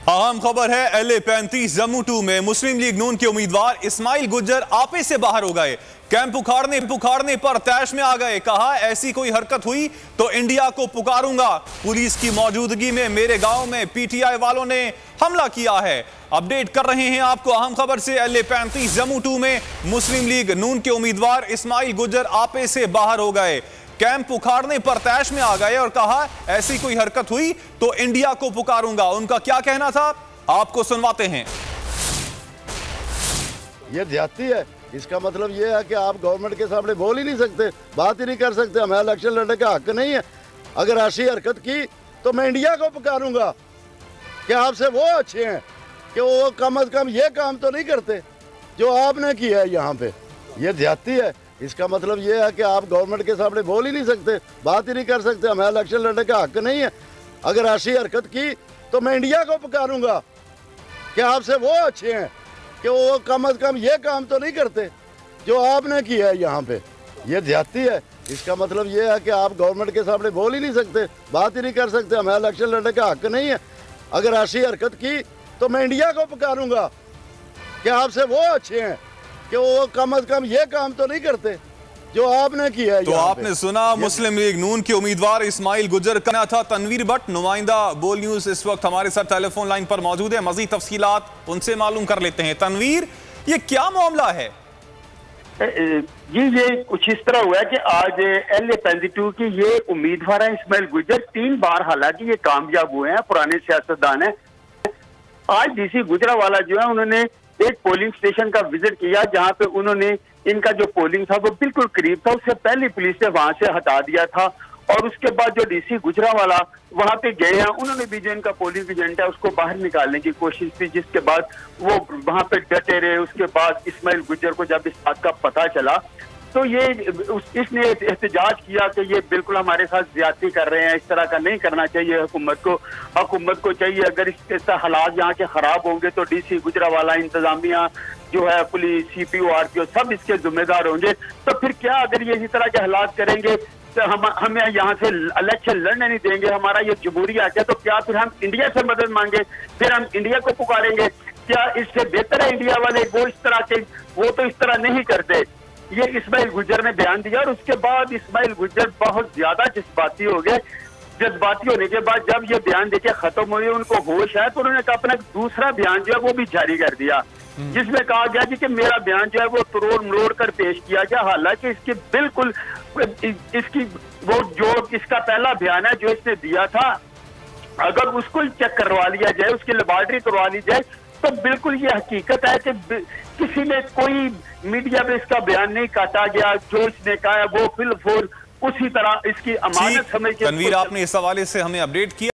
अहम खबर है LA-35 जम्मू 2 में मुस्लिम लीग नून के उम्मीदवार इस्माइल गुज्जर आपे से बाहर हो गए। कैंप उखाड़ने पर तैश में आ गए। कहा ऐसी कोई हरकत हुई तो इंडिया को पुकारूंगा। पुलिस की मौजूदगी में मेरे गांव में PTI वालों ने हमला किया है। अपडेट कर रहे हैं आपको अहम खबर से। LA-35 जम्मू 2 में मुस्लिम लीग नून के उम्मीदवार इस्माइल गुज्जर आपे से बाहर हो गए। कैंप उखाड़ने पर तैश में आ गए और कहा ऐसी कोई हरकत हुई तो इंडिया को पुकारूंगा। उनका क्या कहना था आपको सुनवाते हैं। ये ज्यादती है। इसका मतलब ये है कि आप गवर्नमेंट के सामने बोल ही नहीं सकते, बात ही नहीं कर सकते। हमें इलेक्शन लड़ने का हक नहीं है। अगर ऐसी हरकत की तो मैं इंडिया को पुकारूंगा कि आपसे वो अच्छे हैं कि वो कम अज कम ये काम तो नहीं करते जो आपने किया है यहाँ पे। ये ज्यादती है। इसका मतलब ये है कि आप गवर्नमेंट के सामने बोल ही नहीं सकते, बात ही नहीं कर सकते। हमें इलेक्शन लड़ने का हक नहीं है। अगर ऐसी हरकत की तो मैं इंडिया को पुकारूंगा कि आपसे वो अच्छे हैं कि वो कम अज कम ये काम तो नहीं करते जो आपने किया है यहाँ पे। ये ज्यादती है। इसका मतलब ये है कि आप गवर्नमेंट के सामने बोल ही नहीं सकते, बात ही नहीं कर सकते। हमें इलेक्शन लड़ने का हक नहीं है। अगर ऐसी हरकत की तो मैं इंडिया को पुकारूंगा कि आपसे वो अच्छे हैं कि वो कम अज कम ये काम तो नहीं करते जो आपने किया है। तो आपने सुना मुस्लिम लीग नून के उम्मीदवार इस्माइल गुज्जर का था। तनवीर भट्ट नुमाइंदा बोल न्यूज इस वक्त हमारे साथ टेलीफोन लाइन पर मौजूद है। मजीद तफसीलात उनसे मालूम कर लेते हैं। तनवीर, ये क्या मामला है? जी, ये कुछ इस तरह हुआ है कि आज LA-35 की ये उम्मीदवार है इस्माइल गुज्जर 3 बार हालांकि ये कामयाब हुए हैं, पुराने सियासतदान हैं। आज DC गुजरावाला जो है उन्होंने एक पोलिंग स्टेशन का विजिट किया जहां पे उन्होंने इनका जो पोलिंग था वो बिल्कुल करीब था, उससे पहले पुलिस ने वहां से हटा दिया था। और उसके बाद जो DC गुजरावाला वहां पे गए हैं, उन्होंने भी जो इनका पोलिंग एजेंट है उसको बाहर निकालने की कोशिश की, जिसके बाद वो वहां पे डटे रहे। उसके बाद इस्माइल गुज्जर को जब इस बात का पता चला तो इसने एहतजाज किया कि ये बिल्कुल हमारे साथ ज्यादती कर रहे हैं, इस तरह का नहीं करना चाहिए। हुकूमत को चाहिए अगर इस हालात यहाँ के खराब होंगे तो DC गुजरावाला, इंतजामिया जो है, पुलिस, CPO, RPO सब इसके जिम्मेदार होंगे। तो फिर क्या अगर ये इस तरह के हालात करेंगे तो हमें यहाँ से इलेक्शन लड़ने नहीं देंगे, हमारा ये जमहूरी हक है, तो क्या फिर हम इंडिया से मदद मांगे, फिर हम इंडिया को पुकारेंगे? क्या इससे बेहतर है इंडिया वाले वो इस तरह के, वो तो इस तरह नहीं करते। ये इस्माइल गुज्जर ने बयान दिया और उसके बाद इस्माइल गुज्जर बहुत ज्यादा जज्बाती हो गए। जज्बाती होने के बाद जब ये बयान देके खत्म हुए, उनको होश है तो उन्होंने अपना दूसरा बयान जो है वो भी जारी कर दिया, जिसमें कहा गया कि मेरा बयान जो है वो तोड़ मरोड़ कर पेश किया गया। हालांकि इसकी बिल्कुल इसकी वो जो इसका पहला बयान है जो इसने दिया था, अगर उसको चेक करवा लिया जाए, उसकी लेबॉर्टरी करवा ली जाए तो बिल्कुल ये हकीकत है कि किसी ने कोई मीडिया में इसका बयान नहीं काटा गया। जो इसने कहा है वो बिल्कुल उसी तरह इसकी अमानत समझ के। तनवीर, आपने इस हवाले से हमें अपडेट किया।